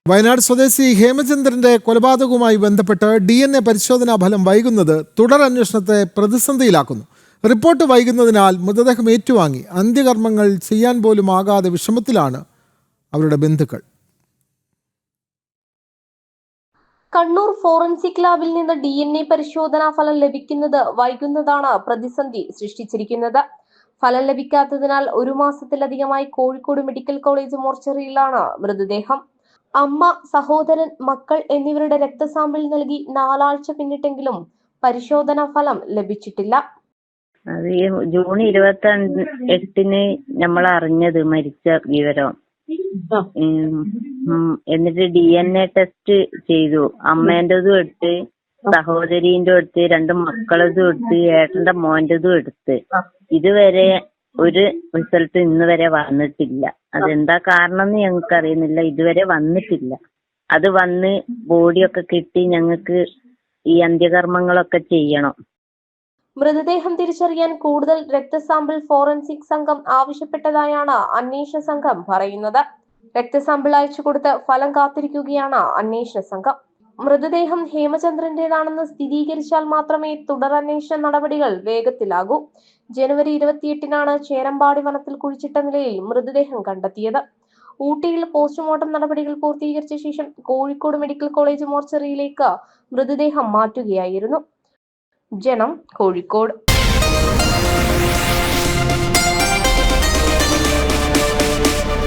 വയനാട് സ്വദേശി ഹേമചന്ദ്രന്റെ കൊലപാതകവുമായി ബന്ധപ്പെട്ട് DNA പരിശോധനാ ഫലം വൈകുന്നത് തുടർ അന്വേഷണത്തെ പ്രതിസന്ധിയിലാക്കുന്നു. റിപ്പോർട്ട് വൈകുന്നതിനാൽ മൃതദേഹം ഏറ്റുവാങ്ങി അന്ത്യകർമ്മങ്ങൾ ചെയ്യാൻ പോലും ആകാതെ വിഷമത്തിലാണ് അവരുടെ ബന്ധുക്കൾ. കണ്ണൂർ ഫോറൻസിക് ലാബിൽ നിന്ന് DNA പരിശോധനാ ഫലം ലഭിക്കുന്നത് വൈകുന്നതാണ് പ്രതിസന്ധി സൃഷ്ടിച്ചിരിക്കുന്നത്. ഫലം ലഭിക്കാത്തതിനാൽ 1 മാസത്തിലധികമായി കോഴിക്കോട് മെഡിക്കൽ കോളേജ് മോർച്ചറിയിലാണ് മൃതദേഹം. അമ്മ, സഹോദരൻ, മക്കൾ എന്നിവരുടെ രക്തസാമ്പിൾ നൽകി 4 ആഴ്ച പിന്നിട്ടെങ്കിലും പരിശോധനാ ഫലം ലഭിച്ചിട്ടില്ല. അത് ജൂൺ 28-ന് നമ്മൾ അറിഞ്ഞത് മരിച്ച വിവരം. എന്നിട്ട് DNA ടെസ്റ്റ് ചെയ്തു. അമ്മേന്റെതും എടുത്ത്, സഹോദരീന്റെ എടുത്ത്, 2 മക്കളതും എടുത്ത്, ഏട്ടന്റെ മോന്റെതും എടുത്ത്. ഇതുവരെ ഒരു റിസൾട്ട് ഇന്ന് വരെ വന്നിട്ടില്ല. അതെന്താ കാരണം എന്ന് ഞങ്ങൾക്ക് അറിയുന്നില്ല. ഇതുവരെ വന്നിട്ടില്ല. അത് വന്ന് ബോഡിയൊക്കെ കിട്ടി ഞങ്ങൾക്ക് ഈ അന്ത്യകർമ്മങ്ങളൊക്കെ ചെയ്യണം. മൃതദേഹം തിരിച്ചറിയാൻ കൂടുതൽ രക്തസാമ്പിൾ ഫോറൻസിക് സംഘം ആവശ്യപ്പെട്ടതായാണ് അന്വേഷണ സംഘം പറയുന്നത്. രക്തസാമ്പിൾ അയച്ചു കൊടുത്ത് ഫലം കാത്തിരിക്കുകയാണ് അന്വേഷണ സംഘം. മൃതദേഹം ഹേമചന്ദ്രന്റേതാണെന്ന് സ്ഥിരീകരിച്ചാൽ മാത്രമേ തുടരന്വേഷണ നടപടികൾ വേഗത്തിലാകൂ. ജനുവരി 28-നാണ് ചേരമ്പാടി വനത്തിൽ കുഴിച്ചിട്ട നിലയിൽ മൃതദേഹം കണ്ടെത്തിയത്. ഊട്ടിയിൽ പോസ്റ്റ്മോർട്ടം നടപടികൾ പൂർത്തീകരിച്ച ശേഷം കോഴിക്കോട് മെഡിക്കൽ കോളേജ് മോർച്ചറിയിലേക്ക് മൃതദേഹം മാറ്റുകയായിരുന്നു. ജനം, കോഴിക്കോട്.